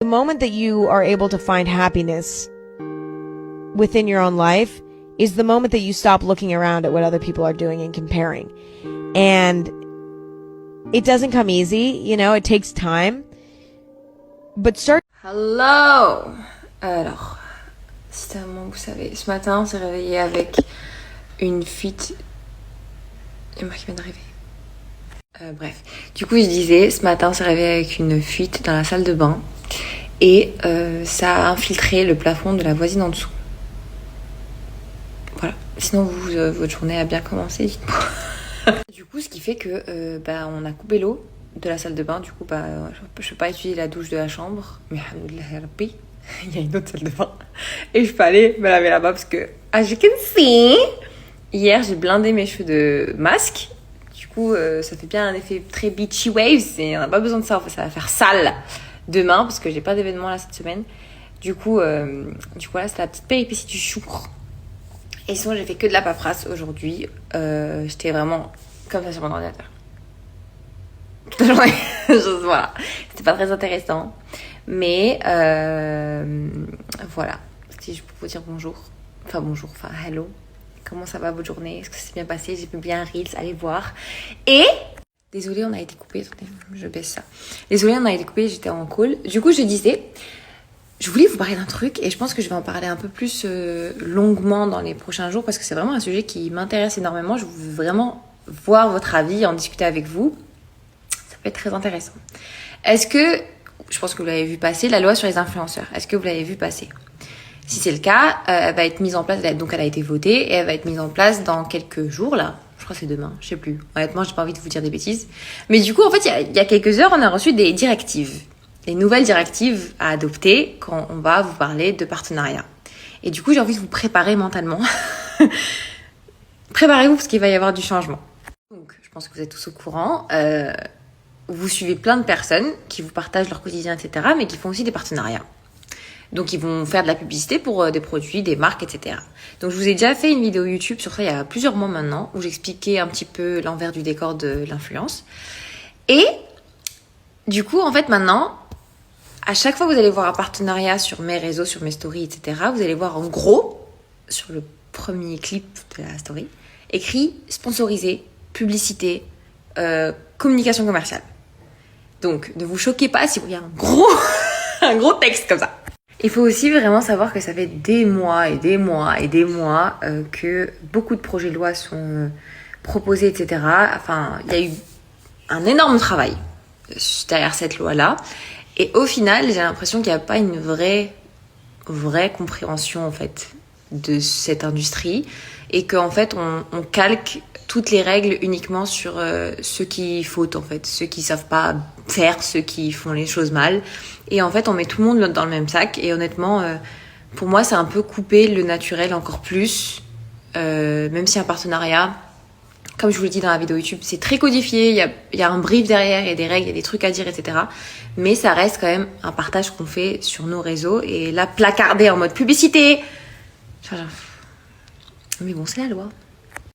The moment that you are able to find happiness within your own life is the moment that you stop looking around at what other people are doing and comparing. And it doesn't come easy, you know, it takes time. But start. Hello! Alors, c'est un moment, vous savez, ce matin on s'est réveillé avec une fuite. Il y a moi qui vient d'arriver. Bref, du coup je disais, ce matin on s'est réveillé avec une fuite dans la salle de bain et ça a infiltré le plafond de la voisine en dessous. Voilà, sinon vous, votre journée a bien commencé, dites-moi. Du coup, ce qui fait que on a coupé l'eau de la salle de bain, du coup je peux pas utiliser la douche de la chambre, mais alhamdoulilah ya Rabbi, il y a une autre salle de bain et je peux aller me laver là-bas parce que as you can see, hier j'ai blindé mes cheveux de masque. Du coup, ça fait bien un effet très beachy waves et on n'a pas besoin de ça. En fait, ça va faire sale demain parce que j'ai pas d'événement là cette semaine. Du coup, voilà, c'est la petite péripétie du jour. Et sinon, j'ai fait que de la paperasse aujourd'hui. J'étais vraiment comme ça sur mon ordinateur. Toute la journée. Voilà. C'était pas très intéressant. Mais voilà. Si je peux vous dire bonjour. Enfin, hello. Comment ça va votre journée? Est-ce que ça s'est bien passé? J'ai publié un Reels, allez voir. Et désolée, on a été coupé. Attendez, je baisse ça. Désolée, on a été coupé, j'étais en call. Du coup, je disais, je voulais vous parler d'un truc et je pense que je vais en parler un peu plus longuement dans les prochains jours parce que c'est vraiment un sujet qui m'intéresse énormément. Je veux vraiment voir votre avis, en discuter avec vous. Ça peut être très intéressant. Est-ce que, je pense que vous l'avez vu passer, la loi sur les influenceurs, est-ce que vous l'avez vu passer? Si c'est le cas, elle va être mise en place, donc elle a été votée et elle va être mise en place dans quelques jours là. Je crois que c'est demain, je sais plus. Honnêtement, j'ai pas envie de vous dire des bêtises. Mais du coup, en fait, il y a quelques heures, on a reçu des directives. Des nouvelles directives à adopter quand on va vous parler de partenariat. Et du coup, j'ai envie de vous préparer mentalement. Préparez-vous parce qu'il va y avoir du changement. Donc, je pense que vous êtes tous au courant. Vous suivez plein de personnes qui vous partagent leur quotidien, etc., mais qui font aussi des partenariats. Donc, ils vont faire de la publicité pour des produits, des marques, etc. Donc, je vous ai déjà fait une vidéo YouTube sur ça il y a plusieurs mois maintenant, où j'expliquais un petit peu l'envers du décor de l'influence. Et du coup, en fait, maintenant, à chaque fois que vous allez voir un partenariat sur mes réseaux, sur mes stories, etc., vous allez voir en gros, sur le premier clip de la story, écrit sponsorisé, publicité, communication commerciale. Donc, ne vous choquez pas si vous voyez un gros texte comme ça. Il faut aussi vraiment savoir que ça fait des mois et des mois et des mois que beaucoup de projets de loi sont proposés, etc. Enfin, il y a eu un énorme travail derrière cette loi-là. Et au final, j'ai l'impression qu'il n'y a pas une vraie compréhension, en fait, de cette industrie. Et qu'en fait, on calque toutes les règles uniquement sur ceux qui fautent, en fait. Ceux qui savent pas faire, ceux qui font les choses mal. Et en fait, on met tout le monde dans le même sac. Et honnêtement, pour moi, c'est un peu couper le naturel encore plus. Même si un partenariat, comme je vous l'ai dit dans la vidéo YouTube, c'est très codifié. Il y a un brief derrière, il y a des règles, il y a des trucs à dire, etc. Mais ça reste quand même un partage qu'on fait sur nos réseaux. Et là, placardé en mode publicité. Mais bon, c'est la loi.